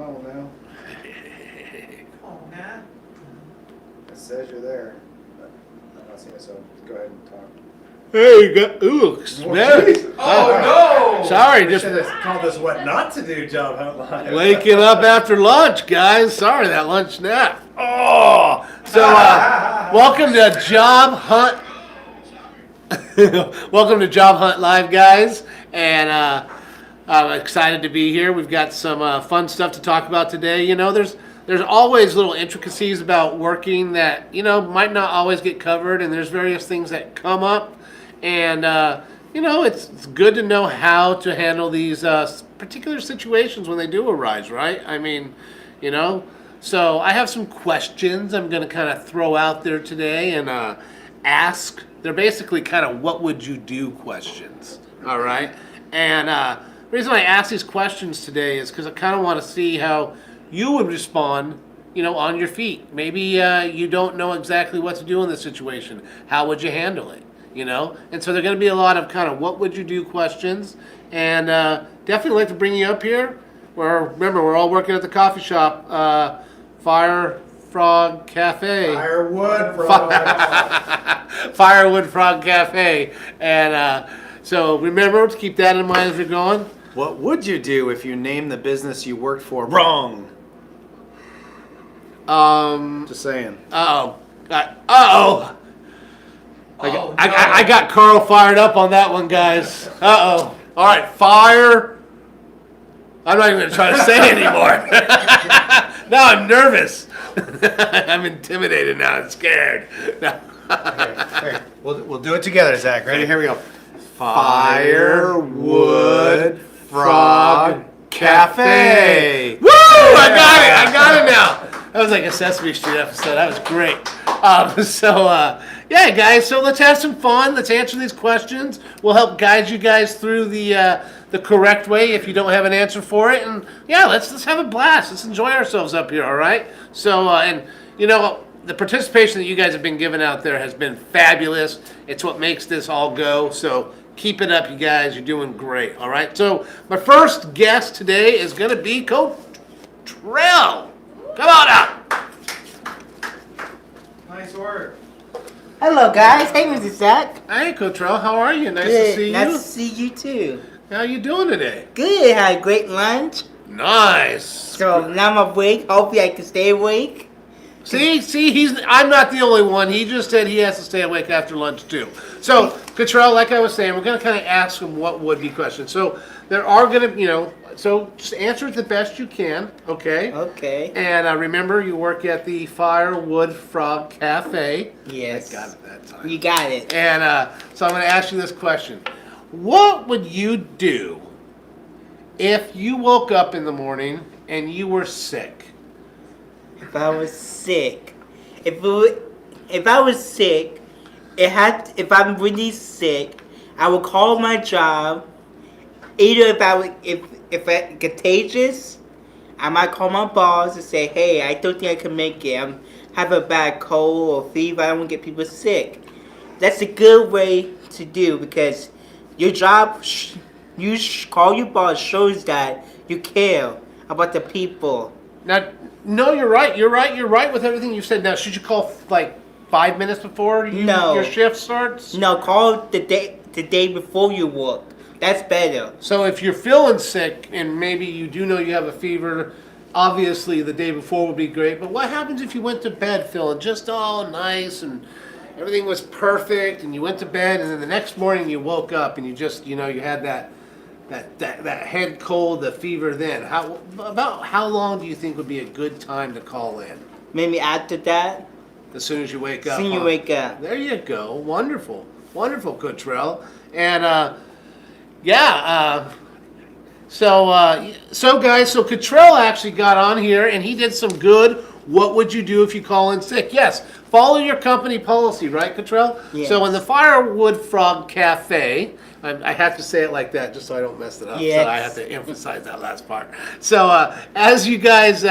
Come on now. Oh, man. It says you're there. But I'm not seeing it, so go ahead and talk. Hey, you got man. Oh, no! Sorry, We just should have called this what not to do job hunt live. waking up after lunch, guys. Sorry, that lunch nap. Oh, so welcome to Job Hunt. Welcome to Job Hunt Live, guys, and I'm excited to be here. We've got some fun stuff to talk about today. You know, there's always little intricacies about working that might not always get covered, and there's various things that come up, and it's good to know how to handle these particular situations when they do arise, right? I mean, so I have some questions I'm going to kind of throw out there today and ask. They're basically kind of what would you do questions, all right? And the reason I ask these questions today is because I kind of want to see how you would respond, on your feet. Maybe you don't know exactly what to do in this situation. How would you handle it, And so they're going to be a lot of kind of what would you do questions. And definitely like to bring you up here. Remember, we're all working at the coffee shop, Fire Frog Cafe. Firewood Frog. Firewood Frog Cafe. And so remember to keep that in mind as you're going. What would you do if you named the business you worked for wrong? Just saying. Uh-oh. I got Carl fired up on that one, guys. Uh-oh. All right, fire. I'm not even going to try to say it anymore. Now I'm nervous. I'm intimidated now. I'm scared. No. Okay. We'll do it together, Zach. Ready? Here we go. Firewood Frog Cafe. Woo! I got it now. That was like a Sesame Street episode. That was great. Yeah, guys. So let's have some fun. Let's answer these questions. We'll help guide you guys through the correct way if you don't have an answer for it. And yeah, let's have a blast. Let's enjoy ourselves up here. All right. So the participation that you guys have been giving out there has been fabulous. It's what makes this all go. So keep it up, you guys. You're doing great. All right. So my first guest today is going to be Coach Trell. Come on up. Nice work. Hello, guys. Hey, Mr. Zach. Hey, Coach Trell. How are you? Nice Good. to see you. Nice to see you, too. How you doing today? Good. Had a great lunch. Nice. So now I'm awake. Hopefully I can stay awake. See, I'm not the only one. He just said he has to stay awake after lunch too. So, Cottrell, like I was saying, we're going to kind of ask him what would be questions. So there are going to, so just answer it the best you can, okay? Okay. And remember, you work at the Firewood Frog Cafe. Yes. I got it that time. You got it. And so I'm going to ask you this question. What would you do if you woke up in the morning and you were sick? If I was sick, if I was sick, if I'm really sick, I would call my job. Either if I'm contagious, I might call my boss and say, "Hey, I don't think I can make it. I have a bad cold or fever. I don't want to get people sick." That's a good way to do because your job, call your boss shows that you care about the people. Now, no, you're right. You're right with everything you said. Now, should you call like 5 minutes before your shift starts? No, call the day before you work. That's better. So if you're feeling sick and maybe you do know you have a fever, obviously the day before would be great. But what happens if you went to bed feeling just all nice and everything was perfect and you went to bed and then the next morning you woke up and you just, you had that head cold, the fever then. About how long do you think would be a good time to call in? Maybe after that. As soon as you wake up. As soon as you wake up. There you go. Wonderful. Wonderful, Cottrell. And so guys, so Cottrell actually got on here and he did some good what would you do if you call in sick? Yes. Follow your company policy, right, Cottrell? Yes. So in the Firewood Frog Cafe, I have to say it like that just so I don't mess it up. Yes. So I have to emphasize that last part. So as you guys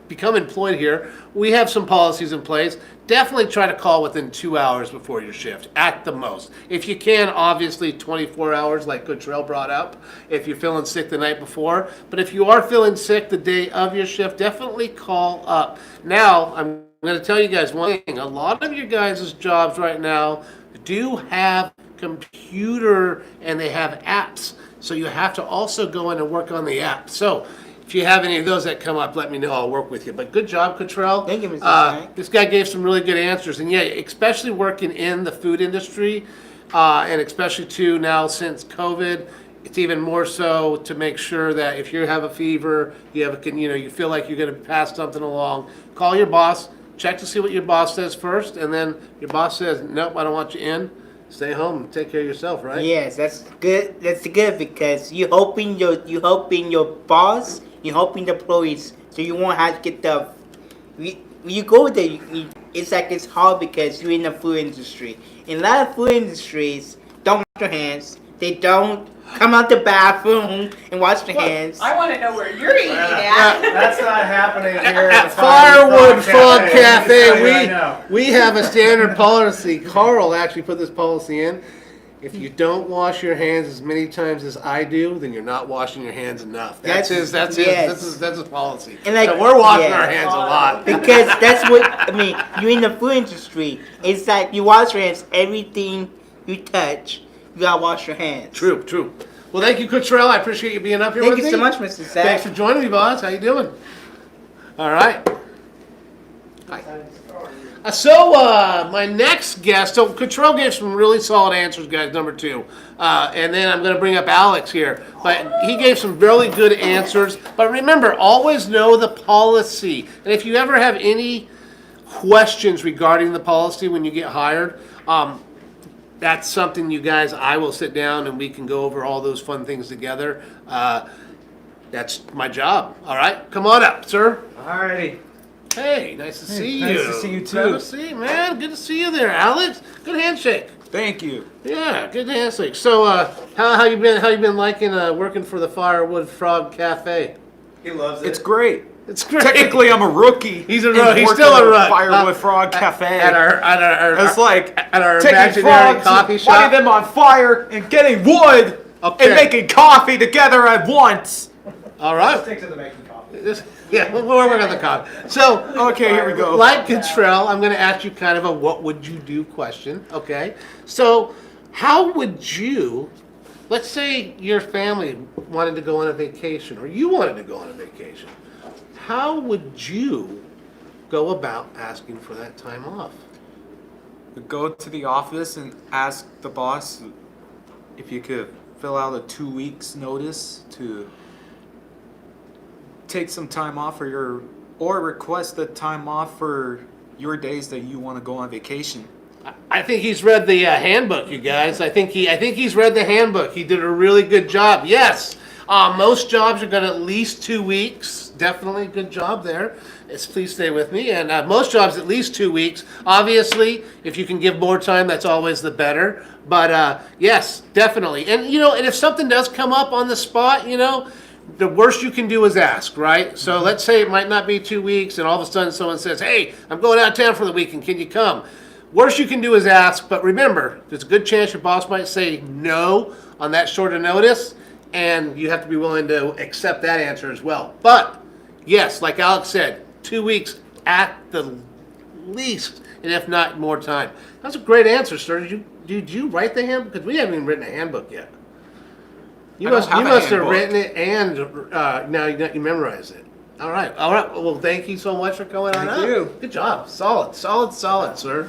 become employed here, we have some policies in place. Definitely try to call within 2 hours before your shift, at the most. If you can, obviously 24 hours, like Goodtrail brought up, if you're feeling sick the night before. But if you are feeling sick the day of your shift, definitely call up. Now, I'm going to tell you guys one thing. A lot of your guys' jobs right now do have computer and they have apps. So you have to also go in and work on the app. So if you have any of those that come up, let me know. I'll work with you. But good job, Cottrell. Thank you, Mr. Shank. This guy gave some really good answers. And yeah, especially working in the food industry, and especially too now since COVID, it's even more so to make sure that if you have a fever, you have you feel like you're going to pass something along, call your boss, check to see what your boss says first, and then your boss says, nope, I don't want you in. Stay home and take care of yourself, right? Yes, that's good. That's good because you hoping your boss, you hoping the employees, so you won't have to get the. When you go there, it's like it's hard because you're in the food industry. In a lot of food industries, don't wash your hands. They don't come out the bathroom and wash their hands. I want to know where you're eating at. That's not happening here At the Firewood Frog Let me Cafe, tell you right now. we have a standard policy. Carl actually put this policy in. If you don't wash your hands as many times as I do, then you're not washing your hands enough. That's his policy. And like, so we're washing yeah. our hands a lot. Because that's what I mean. You're in the food industry. It's like you wash your hands. Everything you touch, you gotta wash your hands. True. Well, thank you, Cottrell. I appreciate you being up here Thank with me. you so much, Mr. Zach. Thanks for joining me, boss. How you doing? All right. So my next guest, so Cottrell gave some really solid answers, guys, number 2. And then I'm going to bring up Alex here. But he gave some really good answers. But remember, always know the policy. And if you ever have any questions regarding the policy when you get hired, that's something you guys, I will sit down and we can go over all those fun things together. That's my job. All right, come on up, sir. Alrighty. Hey, nice to see you. Nice to see you too. Good to see you, man. Good to see you there, Alex. Good handshake. Thank you. Yeah, good handshake. So, how you been? How you been liking working for the Firewood Frog Cafe? He loves it. It's great. It's great. Technically, I'm a rookie. He's a in rookie. He's working still a at rookie. Firewood Frog Cafe. At our It's like at our taking imaginary frogs, coffee and shop. lighting them on fire, and getting wood, Okay. and making coffee together at once. All right. Stick to the making coffee. Yeah, we're working on the coffee. So, Okay, here we go. like Cottrell, I'm going to ask you kind of a what would you do question, okay? So, how would you, let's say your family wanted to go on a vacation, or you wanted to go on a vacation, how would you go about asking for that time off? Go to the office and ask the boss if you could fill out a 2 weeks notice to take some time off or request the time off for your days that you want to go on vacation. I think he's read the handbook, you guys. I think he's read the handbook. He did a really good job. Yes, most jobs are going to at least 2 weeks. Definitely a good job there. Please stay with me. And most jobs at least 2 weeks. Obviously, if you can give more time, that's always the better. But yes, definitely. And and if something does come up on the spot, the worst you can do is ask, right? So let's say it might not be 2 weeks, and all of a sudden someone says, "Hey, I'm going out of town for the weekend. Can you come?" Worst you can do is ask, but remember, there's a good chance your boss might say no on that short of notice, and you have to be willing to accept that answer as well. But yes, like Alex said, 2 weeks at the least, and if not more time. That's a great answer, sir. Did you write the handbook? Because we haven't even written a handbook yet. You must have written it and now you memorized it. All right. Well, thank you so much for coming on Thank up. you. Good job. Solid, sir.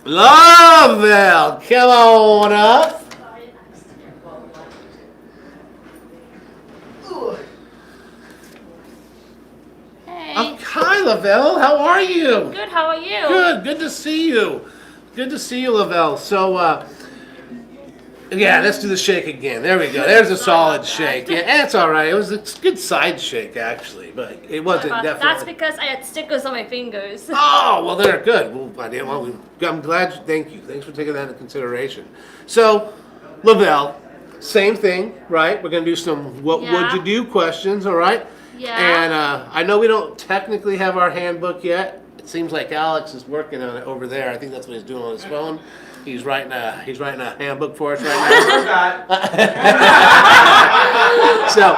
Lovell, come on up. Hey, Hi, Lavelle. How are you? good, how are you? Good to see you. Good to see you, Lavelle. So, yeah, let's do the shake again. There we go. There's a solid shake. Yeah, that's all right. It was a good side shake, actually, but it wasn't definitely. That's because I had stickers on my fingers. Oh, well, they're good. I'm glad. Thank you. Thanks for taking that into consideration. So, Lavelle, same thing, right? We're gonna do some what would Yeah. you do questions, all right? Yeah. And I know we don't technically have our handbook yet. It seems like Alex is working on it over there. I think that's what he's doing on his phone. He's writing a handbook for us right now. So,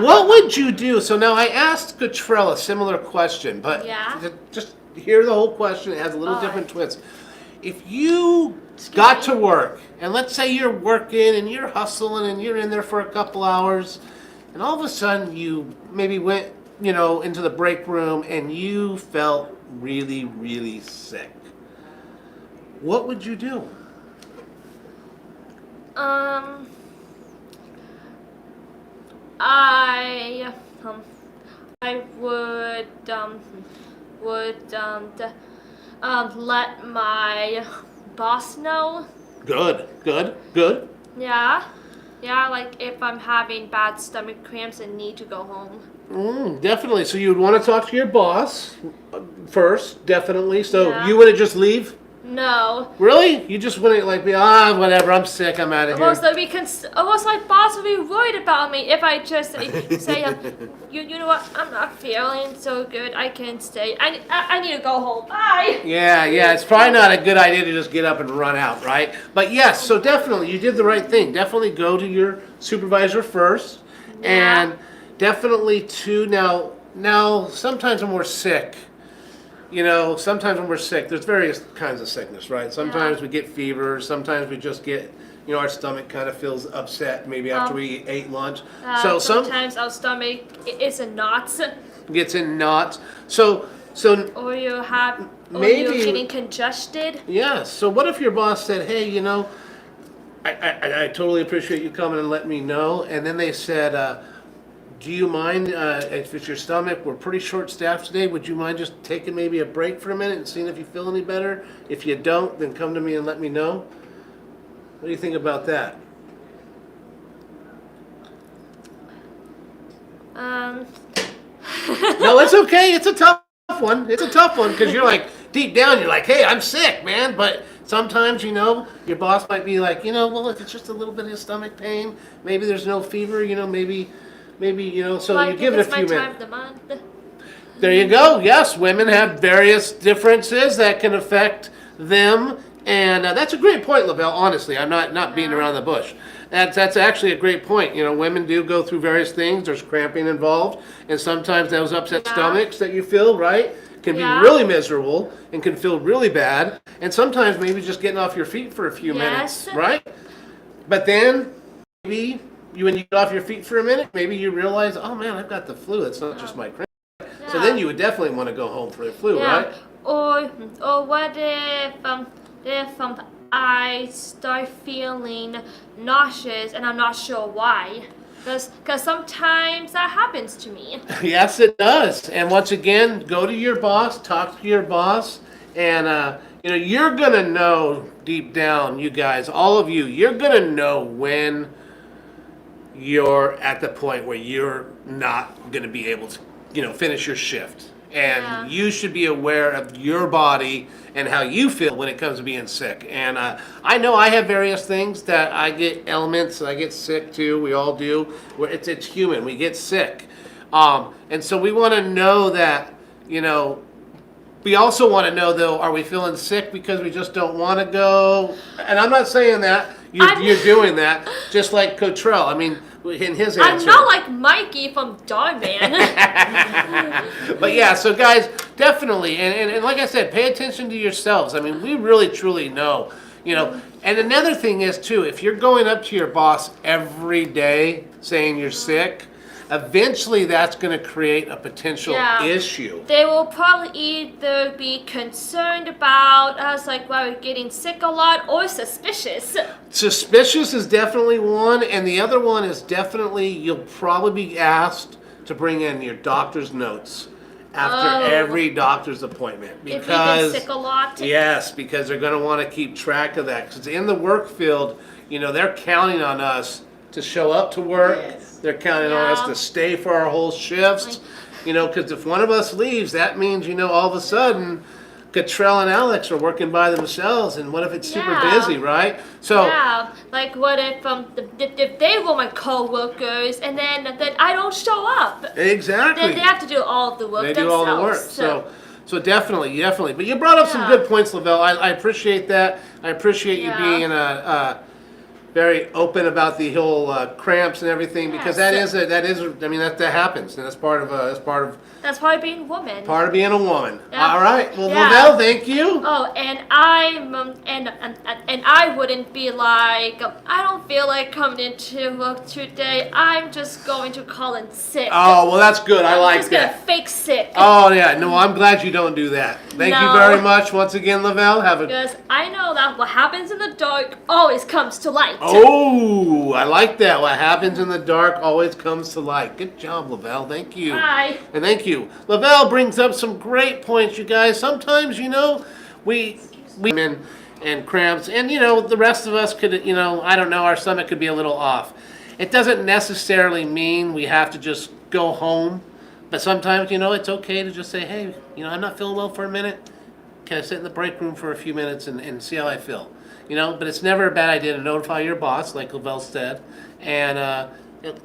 what would you do? So now I asked Cottrell a similar question, but Yeah. just hear the whole question. It has a little All different twist. If you got to work, and let's say you're working and you're hustling and you're in there for a couple hours, and all of a sudden you maybe went, into the break room and you felt really, really sick. What would you do? I would let my boss know. Good. Yeah. Yeah, like if I'm having bad stomach cramps and need to go home. Definitely. So you'd want to talk to your boss first, definitely. So Yeah. you wouldn't just leave? No. Really? You just wouldn't whatever, I'm sick, I'm out of here. Almost my boss would be worried about me if I just say, you know what, I'm not feeling so good, I can't stay. I need to go home. Bye. Yeah, it's probably not a good idea to just get up and run out, right? But yes, so definitely, you did the right thing. Definitely go to your supervisor first. Yeah. And definitely, too, now, sometimes when we're sick, there's various kinds of sickness, right? Sometimes we get fever, sometimes we just get, our stomach kind of feels upset maybe after we ate lunch. So sometimes our stomach is in knots. Gets in knots. So Or you're getting congested. yeah, so what if your boss said, hey, I totally appreciate you coming and letting me know. And then they said, do you mind if it's your stomach? We're pretty short-staffed today. Would you mind just taking maybe a break for a minute and seeing if you feel any better? If you don't, then come to me and let me know. What do you think about that? No, it's okay. It's a tough one. It's a tough one because you're like, deep down, you're like, hey, I'm sick, man. But sometimes, your boss might be like, well, if it's just a little bit of stomach pain, maybe there's no fever, maybe, so like you give it a few it's my time minutes. of the month. There you go. Yes, women have various differences that can affect them. And that's a great point, LaBelle, honestly. I'm not beating around the bush. That's actually a great point. Women do go through various things. There's cramping involved. And sometimes those upset stomachs that you feel, right, can be really miserable and can feel really bad. And sometimes maybe just getting off your feet for a few minutes, right? But then maybe when you get off your feet for a minute, maybe you realize, oh man, I've got the flu. It's not just my cramp. So then you would definitely want to go home for the flu, right? Or what if I start feeling nauseous and I'm not sure why? Because sometimes that happens to me. Yes, it does. And once again, go to your boss, talk to your boss, and you're gonna know deep down, you guys, all of you, you're gonna know when you're at the point where you're not gonna be able to, finish your shift. And you should be aware of your body and how you feel when it comes to being sick. And I know I have various things that I get ailments, and I get sick too. We all do. It's human. We get sick. And so we want to know that, we also want to know, though, are we feeling sick because we just don't want to go? And I'm not saying that. You're doing that, just like Cottrell. I mean, in his answer. I'm not like Mikey from Dogman. But yeah, so guys, definitely, and like I said, pay attention to yourselves. I mean, we really, truly know, And another thing is, too, if you're going up to your boss every day saying you're sick, eventually that's going to create a potential issue. They will probably either be concerned about us, like, why we're getting sick a lot, or suspicious. Suspicious is definitely one, and the other one is definitely you'll probably be asked to bring in your doctor's notes after every doctor's appointment. Because, if you've been sick a lot. Yes, because they're going to want to keep track of that. Because in the work field, they're counting on us to show up to work. Yes. They're counting on us to stay for our whole shifts. Because if one of us leaves, that means, all of a sudden, Cottrell and Alex are working by themselves, and what if it's super Yeah. busy, right? So Yeah, like what if they were my co-workers and then I don't show up? exactly. Then they have to do all of the work They do themselves. all the work. So definitely. But you brought up some Yeah. good points, Lavelle. I appreciate that. I appreciate you Yeah. being very open about the whole cramps and everything, because Yes. that happens, and that's part of That's probably being a woman. being a woman. Yeah. All right. Well, Yeah. Lavelle, thank you. Oh, and I wouldn't be like, I don't feel like coming into work today. I'm just going to call in sick. Oh, well, that's good. I I'm like just gonna that. fake sick. Oh yeah. No, I'm glad you don't do that. Thank you No. very much once again, Lavelle. Have a Because I know that what happens in the dark always comes to light. Oh, I like that. What happens in the dark always comes to light. Good job, Lavelle. Thank you. Bye. And thank you. Lavelle brings up some great points, you guys. Sometimes, we and cramps, and the rest of us could, I don't know, our stomach could be a little off. It doesn't necessarily mean we have to just go home, but sometimes, it's okay to just say, hey, I'm not feeling well for a minute. Can I sit in the break room for a few minutes and see how I feel? But it's never a bad idea to notify your boss, like Lavelle said, and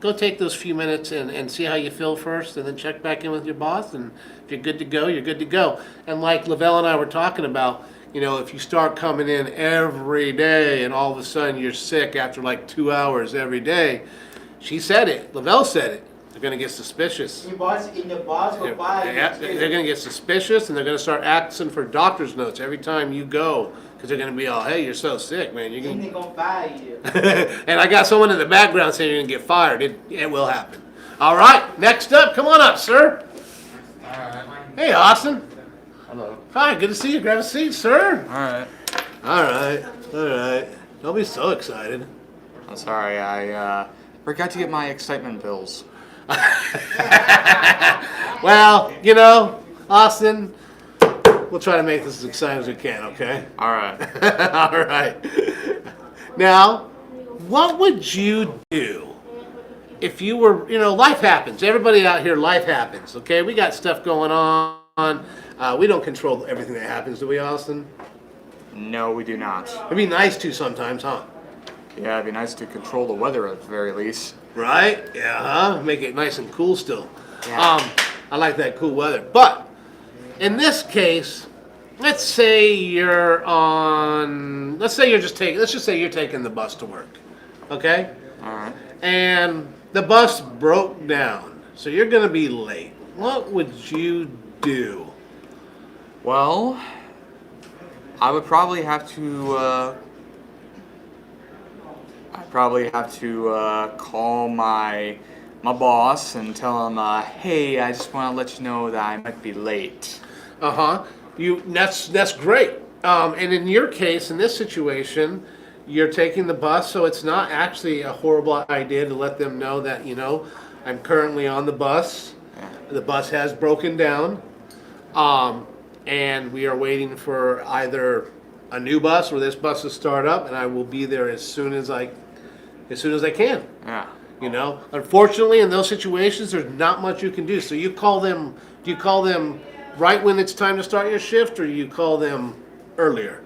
go take those few minutes and see how you feel first, and then check back in with your boss, and if you're good to go, you're good to go. And like Lavelle and I were talking about, if you start coming in every day and all of a sudden you're sick after like 2 hours every day, she said it, Lavelle said it, they're going to get suspicious. The boss will fire Yeah, you, they're going to get suspicious, and they're going to start asking for doctor's notes every time you go, because they're going to be all, hey, you're so sick, man. You're Then going they're gonna fire you. And I got someone in the background saying you're going to get fired. It will happen. All right, next up, come on up, sir. Hey, Austin. Hello. Hi, good to see you. Grab a seat, sir. Alright. All right. Don't be so excited. I'm sorry, I forgot to get my excitement pills. Well, Austin, we'll try to make this as exciting as we can, okay? Alright. All right. Now, what would you do if you were, life happens. Everybody out here, life happens, okay? We got stuff going on. We don't control everything that happens, do we, Austin? No, we do not. It'd be nice to sometimes, huh? Yeah, it'd be nice to control the weather at the very least. Right? Yeah, huh? Make it nice and cool still. Yeah. I like that cool weather. But in this case, let's just say you're taking the bus to work. Okay? Alright. And the bus broke down. So you're going to be late. What would you do? Well, I would probably have to, call my boss and tell him, hey, I just want to let you know that I might be late. Uh-huh. That's great. And in your case, in this situation, you're taking the bus, so it's not actually a horrible idea to let them know that, I'm currently on the bus. The bus has broken down. And we are waiting for either a new bus or this bus to start up, and I will be there as soon as I can. Yeah. Unfortunately, in those situations, there's not much you can do. So you call them. Do you call them right when it's time to start your shift, or you call them earlier?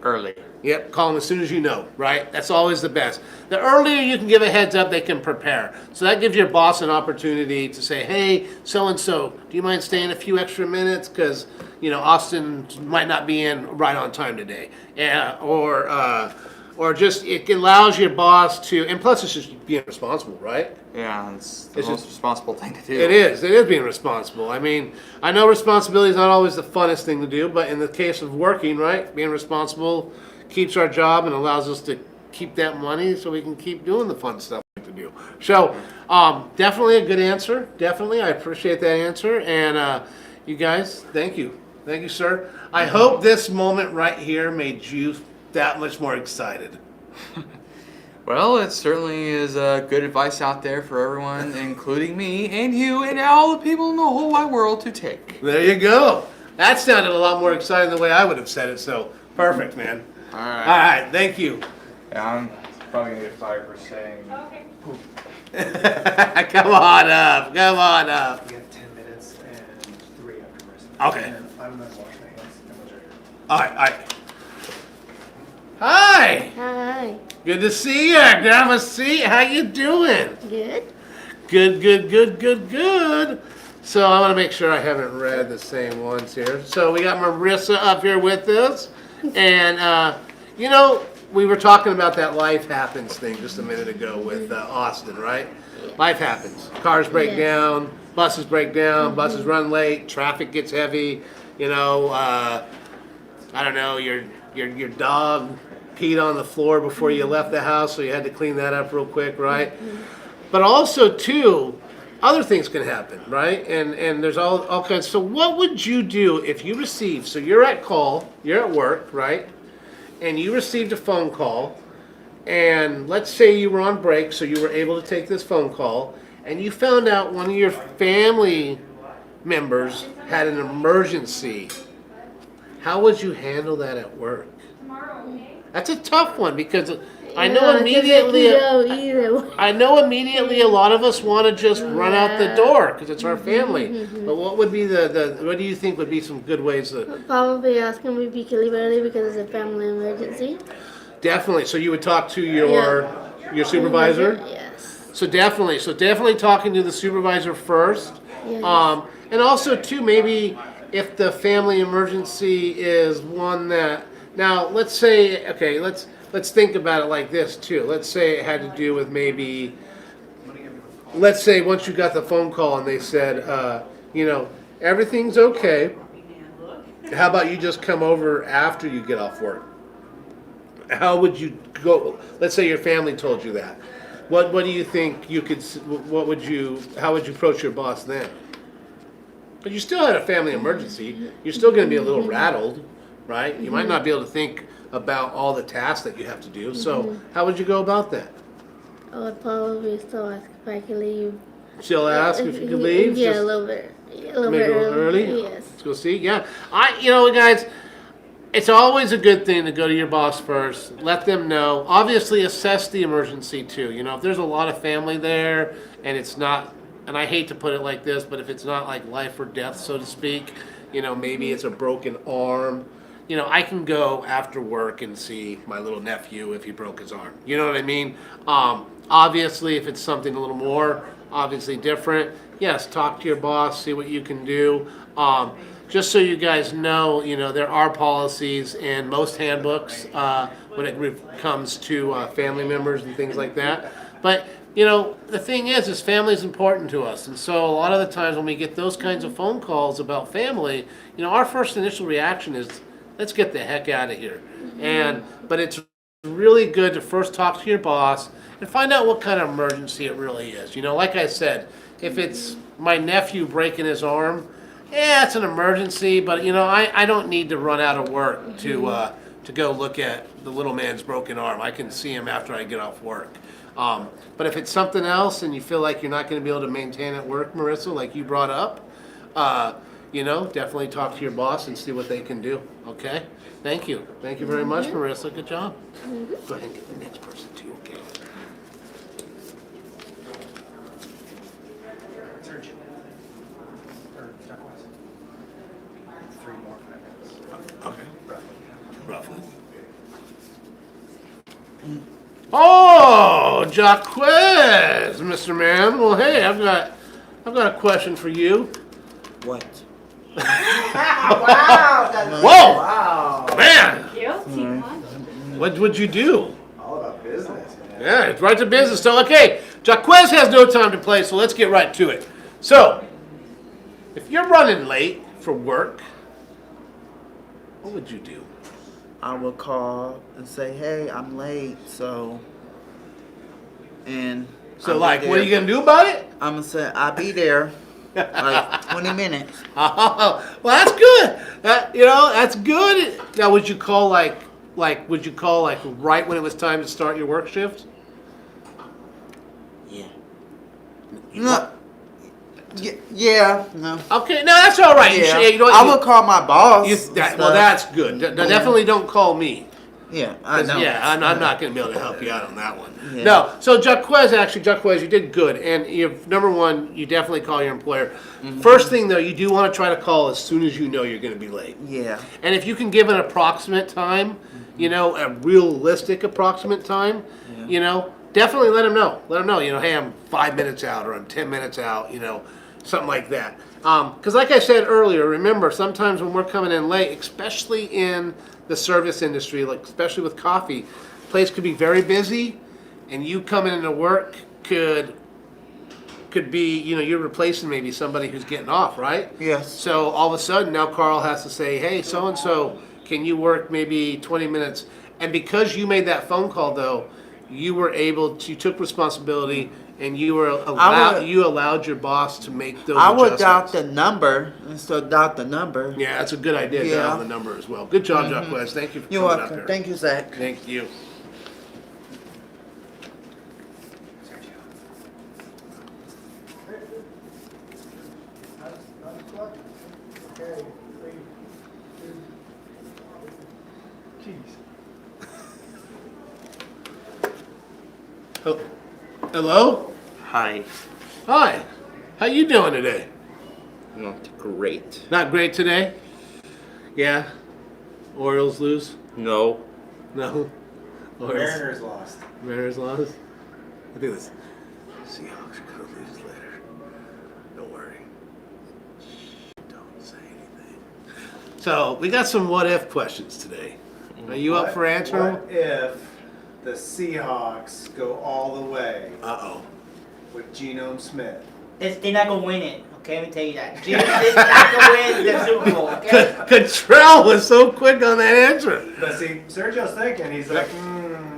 Early. Yep, call them as soon as you know, right? That's always the best. The earlier you can give a heads up, they can prepare. So that gives your boss an opportunity to say, hey, so-and-so, do you mind staying a few extra minutes? Because, Austin might not be in right on time today. Yeah, or just, it allows your boss to, and plus it's just being responsible, right? Yeah, it's the It's most just- responsible thing to do. It is being responsible. I mean, I know responsibility is not always the funnest thing to do, but in the case of working, right, being responsible keeps our job and allows us to keep that money so we can keep doing the fun stuff we like to do. So, definitely a good answer. Definitely, I appreciate that answer. And you guys, thank you. Thank you, sir. I hope this moment right here made you that much more excited. Well, it certainly is good advice out there for everyone, including me and you and all the people in the whole wide world to take. There you go. That sounded a lot more exciting than the way I would have said it, so perfect, man. All All right. right, thank you. Yeah, I'm probably gonna get fired for saying. Okay. Come on up. We got 10 minutes and 3 afterwards. Okay. And I'm gonna wash my hands and All right. Hi. Hi. Good to see you. Grab a seat. How you doing? Good. Good. So I want to make sure I haven't read the same ones here. So we got Marissa up here with us. And, we were talking about that life happens thing just a minute ago with Austin, right? Life happens. Cars break Yes. down, buses break down, buses run late, traffic gets heavy, I don't know, your dog peed on the floor before you left the house, so you had to clean that up real quick, right? But also, too, other things can happen, right? And there's all kinds. So what would you do if you received, so you're at work, right? And you received a phone call, and let's say you were on break, so you were able to take this phone call, and you found out one of your family members had an emergency. How would you handle that at work? That's a tough one because I know immediately. I know immediately a lot of us want to just run out the door because it's our family. But what would be what do you think would be some good ways to? Probably ask him if he can leave early because it's a family emergency. Definitely. So you would talk to your supervisor. Yes. So definitely talking to the supervisor first. Yes. And also too, maybe if the family emergency is one that now let's say let's think about it like this too. Let's say it had to do with maybe, let's say once you got the phone call and they said, everything's okay. How about you just come over after you get off work? How would you go? Let's say your family told you that. What do you think you could? How would you approach your boss then? But you still had a family emergency. You're still going to be a little rattled, right? You might not be able to think about all the tasks that you have to do. So how would you go about that? I would probably still ask if I can leave. Still ask if you could leave? Yeah, Just a little bit. maybe a little early? Yes. Let's go see. Yeah. Guys, it's always a good thing to go to your boss first. Let them know. Obviously, assess the emergency too. If there's a lot of family there and it's not, and I hate to put it like this, but if it's not like life or death, so to speak, maybe it's a broken arm. I can go after work and see my little nephew if he broke his arm. You know what I mean? Obviously, if it's something a little more obviously different, yes, talk to your boss, see what you can do. Just so you guys know, there are policies in most handbooks when it comes to family members and things like that. But, the thing is family is important to us. And so a lot of the times when we get those kinds of phone calls about family, our first initial reaction is, let's get the heck out of here. But it's really good to first talk to your boss and find out what kind of emergency it really is. Like I said, if it's my nephew breaking his arm, it's an emergency, but I don't need to run out of work to go look at the little man's broken arm. I can see him after I get off work. But if it's something else and you feel like you're not going to be able to maintain at work, Marissa, like you brought up, definitely talk to your boss and see what they can do. Okay? Thank you. Thank you very much, Marissa. Good job. Go ahead and get the next person too, okay? Okay. Roughly. Oh, Jaquez, Mr. Man. Well, hey, I've got a question for you. What? Wow. Whoa, Wow. man, Guilty what would you do? All about business, man. Yeah, it's right to business. So, okay, Jaquez has no time to play, so let's get right to it. So, if you're running late for work, what would you do? I would call and say, hey, I'm late, so. And. So, like, what are you going to do about it? I'm going to say, I'll be there. Like 20 minutes. Oh, well, that's good. That's good. Now, would you call right when it was time to start your work shift? Yeah. No. Yeah. No. Okay, no, that's all right. Yeah. You should, I would call my boss. well, that's good. Definitely don't call me. Yeah, I know. Yeah, I'm not going to be able to help you out on that one. Yeah. No, so Jaquez, you did good. And number one, you definitely call your employer. First thing, though, you do want to try to call as soon as you know you're going to be late. Yeah. And if you can give an approximate time, a realistic approximate time, definitely let them know. Let them know, hey, I'm 5 minutes out or I'm 10 minutes out, something like that. Because like I said earlier, remember, sometimes when we're coming in late, especially in the service industry, like especially with coffee, place could be very busy, and you coming into work could be, you're replacing maybe somebody who's getting off, right? Yes. So all of a sudden now Carl has to say, hey, so-and-so, can you work maybe 20 minutes? And because you made that phone call, though, you took responsibility, and you allowed your boss to make those I would adjustments. dial the number instead of dial the number. Yeah, that's a good idea, Yeah. dial the number as well. Good job, Jaquez. Thank you for You're coming up welcome. here. Thank you, Zach. Thank you. Oh, hello? Hi. Hi. How you doing today? Not great. Not great today? Yeah? Orioles lose? No. No? Orioles. Mariners lost. Mariners lost? I think this Seahawks are going to lose later. Don't worry. Shh, don't say anything. So, we got some what-if questions today. Are you up for answering? What if the Seahawks go all the way Uh-oh. with Geno Smith? They're not gonna win it. Okay, let me tell you that. Jim's not gonna win the Super Bowl. Okay. Cottrell was so quick on that answer. But see, Sergio's thinking, he's like,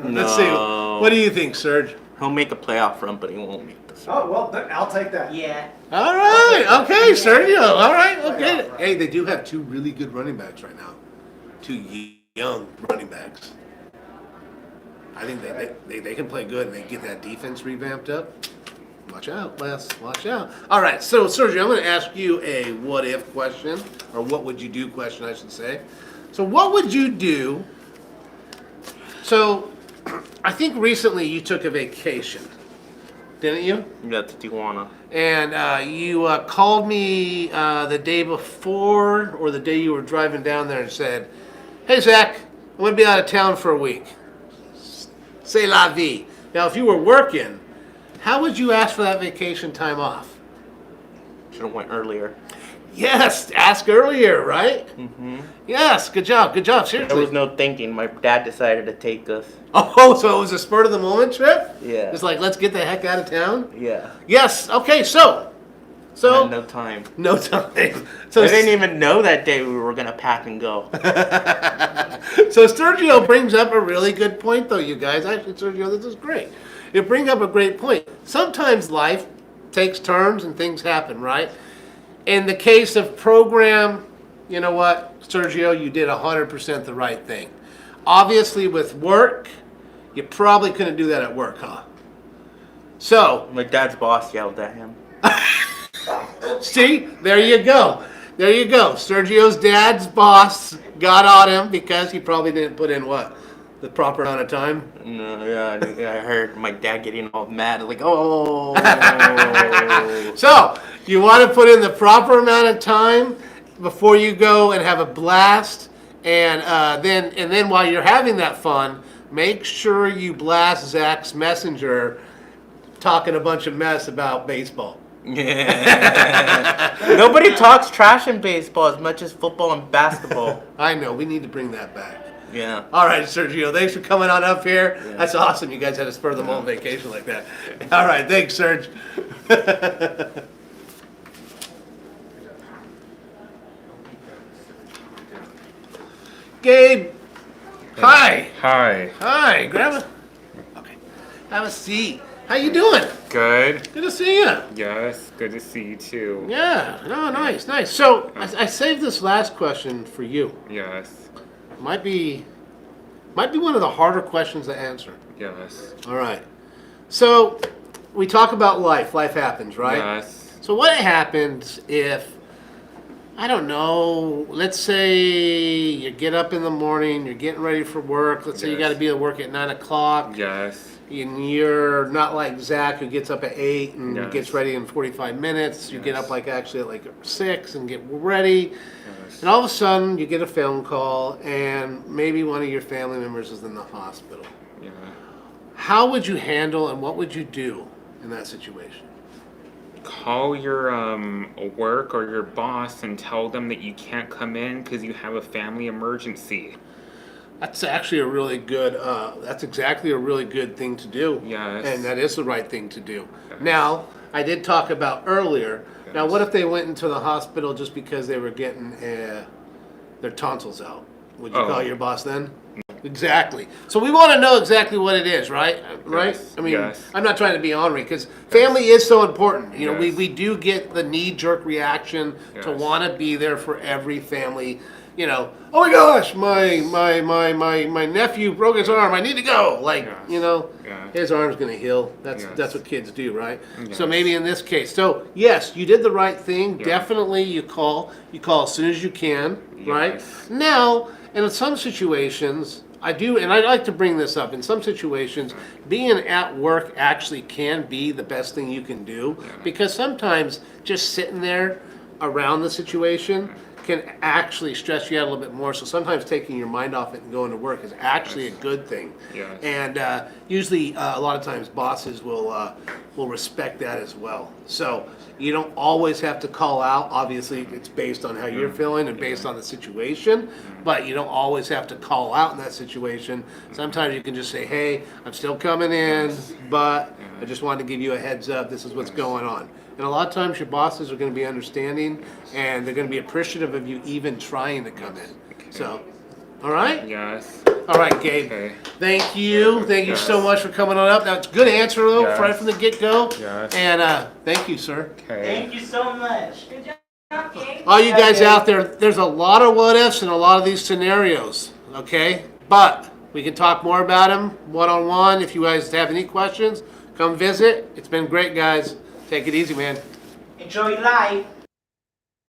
Let's see. What do you think, Serge? He'll make a playoff run, but he won't make the Super oh, well, I'll take that. Yeah. All right. Okay, Sergio. All right. Okay. Hey, they do have two really good running backs right now. Two young running backs. I think they can play good and they get that defense revamped up. Watch out, Les. Watch out. All right. So, Sergio, I'm going to ask you a what-if question, or what would you do question, I should say. So, what would you do? So, I think recently you took a vacation, didn't you? Yeah, to Tijuana. And you called me the day before or the day you were driving down there and said, hey, Zach, I'm going to be out of town for a week. C'est la vie. Now, if you were working, how would you ask for that vacation time off? Should have went earlier. Yes, ask earlier, right? Mm-hmm. Yes, good job, seriously. There was no thinking. My dad decided to take us. Oh, so it was a spur-of-the-moment trip? Yeah. It's like, let's get the heck out of town? Yeah. Yes, okay, so... I had no time. No time. So I didn't even know that day we were going to pack and go. So Sergio brings up a really good point, though, you guys. Actually, Sergio, this is great. You bring up a great point. Sometimes life takes turns and things happen, right? In the case of program, you know what, Sergio, you did 100% the right thing. Obviously, with work, you probably couldn't do that at work, huh? So, My dad's boss yelled at him. see, there you go. There you go. Sergio's dad's boss got on him because he probably didn't put in what? The proper amount of time? No, yeah, I heard my dad getting all mad. Like, oh. So, you want to put in the proper amount of time before you go and have a blast, and then while you're having that fun, make sure you blast Zach's messenger talking a bunch of mess about baseball. Yeah. Nobody talks trash in baseball as much as football and basketball. I know, we need to bring that back. Yeah. All right, Sergio, thanks for coming on up here. Yeah. That's awesome. You guys had a spur-of-the-moment vacation like that. All right, thanks, Serge. Gabe. Hi. Hi. Hi. Grab a. Okay. Have a seat. How you doing? Good. Good to see you. Yes, good to see you too. Yeah. No, nice, nice. So I saved this last question for you. Yes. Might be one of the harder questions to answer. Yes. All right. So we talk about life. Life happens, right? Yes. So what happens if I don't know. Let's say you get up in the morning, you're getting ready for work. Let's say you got to be at work at 9 o'clock. Yes. And you're not like Zach who gets up at 8 and Yes. gets ready in 45 minutes. You get Yes. up like actually at like 6 and get ready. Yes. And all of a sudden you get a phone call and maybe one of your family members is in the hospital. Yeah. How would you handle and what would you do in that situation? Call your work or your boss and tell them that you can't come in because you have a family emergency. That's actually a really good, that's exactly a really good thing to do. Yes. And that is the right thing to do. Yes. Now, I did talk about earlier, now Yes. what if they went into the hospital just because they were getting their tonsils out? Would you Oh. call your boss then? Exactly. So we want to know exactly what it is, right? Right? Yes. I mean, Yes. I'm not trying to be ornery because family is so important. You know, Yes. we do get the knee-jerk reaction to Yes. want to be there for every family. You know, oh my gosh, my nephew broke his arm. I need to go. Like, Yes. you know, Yeah. his arm's gonna heal. That's Yes. what kids do, right? So Yes. maybe in this case, so yes, you did the right thing. Yeah. Definitely, you call as soon as you can, right? Yes. Now, in some situations, I do, and I like to bring this up. In some situations, being at work actually can be the best thing you can do because sometimes just sitting there around the situation can actually stress you out a little bit more. So sometimes taking your mind off it and going to work is actually a good thing. Yes. And usually, a lot of times, bosses will respect that as well. So you don't always have to call out. Obviously, it's based on how you're feeling and based on the situation. But you don't always have to call out in that situation. Sometimes you can just say, "Hey, I'm still coming in, but I just wanted to give you a heads up. This is what's going on." And a lot of times your bosses are going to be understanding and they're going to be appreciative of you even trying to come in. So, all right? Yes. All right, Gabe. Okay. Thank you. Thank you Yes. so much for coming on up. Now, it's a good answer, though, Yes. right from the get-go. Yes. And thank you, sir. Okay. Thank you so much. Good job, Gabe. All you guys Okay. out there, there's a lot of what-ifs and a lot of these scenarios, okay? But we can talk more about them one-on-one. If you guys have any questions, come visit. It's been great, guys. Take it easy, man. Enjoy life.